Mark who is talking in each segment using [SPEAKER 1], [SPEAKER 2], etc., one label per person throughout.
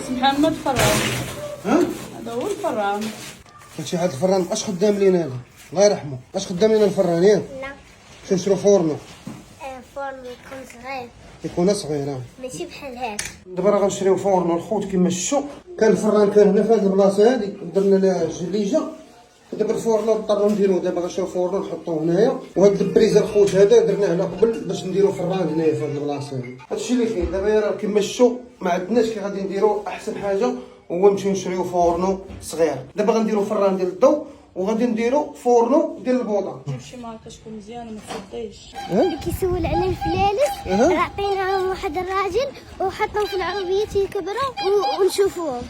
[SPEAKER 1] سي محمد فران.
[SPEAKER 2] ها؟
[SPEAKER 1] هذا هو الفران.
[SPEAKER 2] هادشي هاد الفران مابقاش خدام لينا هذا، الله يرحمه، مابقاش خدام لينا الفران ياك؟
[SPEAKER 3] لا.
[SPEAKER 2] باش نشرو فورنو.
[SPEAKER 3] فورن يكون صغير
[SPEAKER 2] يكون صغير.
[SPEAKER 3] ماشي بحال هاك.
[SPEAKER 2] دابا راه غنشريو فورنو الخوت كيما شفتو. كان الفران كان هنا في هاد البلاصه هادي، درنا لها جليجه. دابا الفورنو اضطروا نديروه، دابا غنشريو فورنو نحطوه هنايا. وهاد البريزه الخوت هذا درناه هنا قبل باش نديرو فران هنايا في هاد البلاصه هادي. هادشي اللي كاين دابا راه كيما شفتو ما عندناش كي غادي نديرو. احسن حاجه هو نمشيو نشريو فورنو صغير. دابا غنديرو فران ديال الضو وغادي نديرو فورنو ديال البوطه.
[SPEAKER 1] جيب شي ماركه تكون مزيانه ما تفضيش.
[SPEAKER 3] اللي كيسول على الفلالس راه عطيناهم واحد الراجل وحطهم في العربيه تيكبروا ونشوفوهم.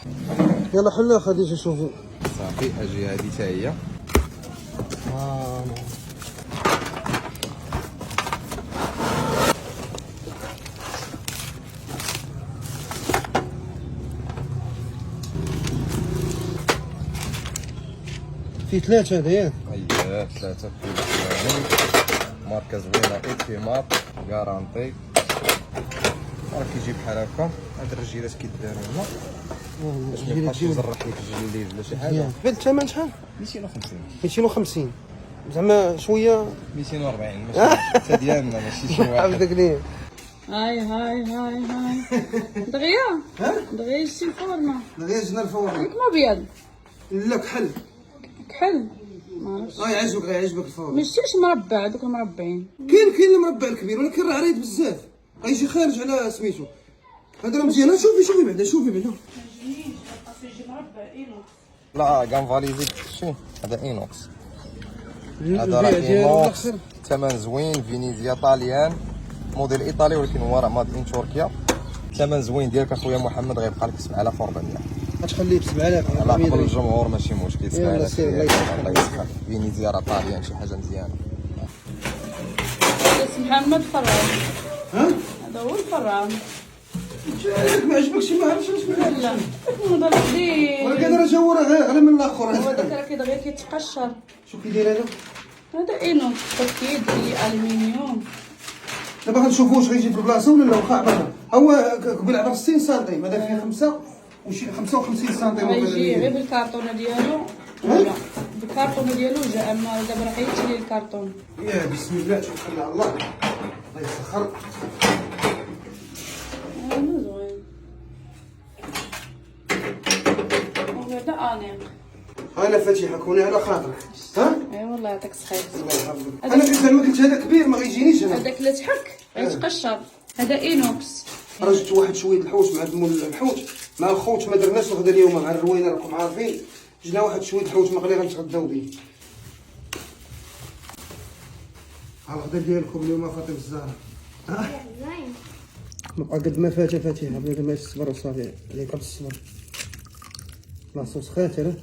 [SPEAKER 2] يلا حنا خديجه شوفي.
[SPEAKER 4] صافي اجي هادي حتى هي.
[SPEAKER 2] في ثلاثه هذا ياك؟
[SPEAKER 4] اييه 3 كيلو ثواني، ماركه زوينه اوتيمات كارانتي. راه كيجي بحال هكا. هاد الرجيلات كيداروا هنا باش ما يبقاش يزرح لك الجليد ولا شي حاجه.
[SPEAKER 2] بان الثمن شحال؟
[SPEAKER 4] 250
[SPEAKER 2] 250 زعما شويه.
[SPEAKER 4] 240 ماشي حتى ديالنا ماشي شي واحد.
[SPEAKER 2] عاودك ليه.
[SPEAKER 1] هاي هاي هاي هاي دغيا.
[SPEAKER 2] ها؟
[SPEAKER 1] دغيا شتي الفورمه.
[SPEAKER 2] غير جنا الفورنو.
[SPEAKER 1] ياك ما ابيض
[SPEAKER 2] لا كحل.
[SPEAKER 1] كحل. ما عرفتش.
[SPEAKER 2] يعجبك الفورنو.
[SPEAKER 1] ما شتيش مربع دوك المربعين.
[SPEAKER 2] كاين المربع الكبير ولكن راه عريض بزاف. غيجي خارج على سميتو. هذا راه مزيان. شوفي بعدا شوفي بعدا.
[SPEAKER 4] لا كانفاليزي شي هذا اينوكس. هذا
[SPEAKER 2] البيع
[SPEAKER 4] راه
[SPEAKER 2] ديالو
[SPEAKER 4] اينوكس
[SPEAKER 2] الاخر.
[SPEAKER 4] ثمن زوين، فينيزيا طاليان، موديل ايطالي ولكن هو راه ماد ان تركيا. ثمن زوين ديالك اخويا محمد غيبقى لك 7400.
[SPEAKER 2] غتخليه ب 7000.
[SPEAKER 4] على قبل الجمهور ماشي مشكل. 7000
[SPEAKER 2] سير، الله يسخر.
[SPEAKER 4] الله يسخر. فينيزيا راه طاليان شي حاجه مزيانه.
[SPEAKER 1] سي محمد فران.
[SPEAKER 2] ها؟
[SPEAKER 1] هذا هو الفران.
[SPEAKER 2] ما عجبكش ما عرفتش واش من
[SPEAKER 1] لا نضرب ليه.
[SPEAKER 2] ولكن راه جا وراه غير من الاخر.
[SPEAKER 1] هو داك راه كيدغيا كيتقشر.
[SPEAKER 2] شو كيدير هذا؟
[SPEAKER 1] هذا اينوكس تركيد ديال الومنيوم.
[SPEAKER 2] دابا غنشوفوا واش غيجي في البلاصه ولا لا. واخا عبره هو قبل عبر 60 سنتيم. هذا فيه 5 وشي 55 سنتيم.
[SPEAKER 1] غيجي غير بالكارطونه ديالو. لا بالكارطونه ديالو جا. اما دابا راه حيدتي لي الكارطون.
[SPEAKER 2] يا بسم الله توكلنا على الله. الله يسخر.
[SPEAKER 1] هذا زوين. وهذا انيق.
[SPEAKER 2] انا فاتحه كوني على خاطرك. ها؟
[SPEAKER 1] اي والله يعطيك الصحه.
[SPEAKER 2] الله يحفظك. انا كنت زعما قلت هذا كبير ما غيجينيش انا.
[SPEAKER 1] هذاك اللي تحك غيتقشر. هذا اينوكس.
[SPEAKER 2] راه جبت واحد شويه الحوت مع مول الحوت مع الخوت ما درناش الغدا اليوم مع الروينه راكم عارفين. جبنا واحد شويه الحوت مغلي غنتغداو به. ها الغدا ديالكم اليوم فاطمه الزهراء.
[SPEAKER 3] زين.
[SPEAKER 2] نبقى قد ما فاتحه بلا ما الصبر وصافي عليك الصبر. لاصوص خاتر.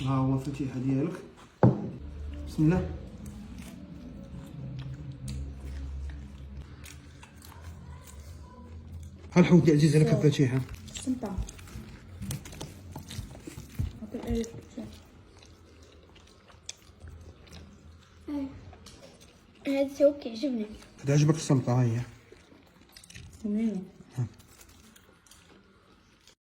[SPEAKER 2] ها هو فتيحه ديالك. بسم الله. ها الحوت عزيز عليك الفاتحه.
[SPEAKER 1] استمتع.
[SPEAKER 3] هذا تو كيعجبني.
[SPEAKER 2] هذا عجبك السلطه. ها هي
[SPEAKER 1] زوينه.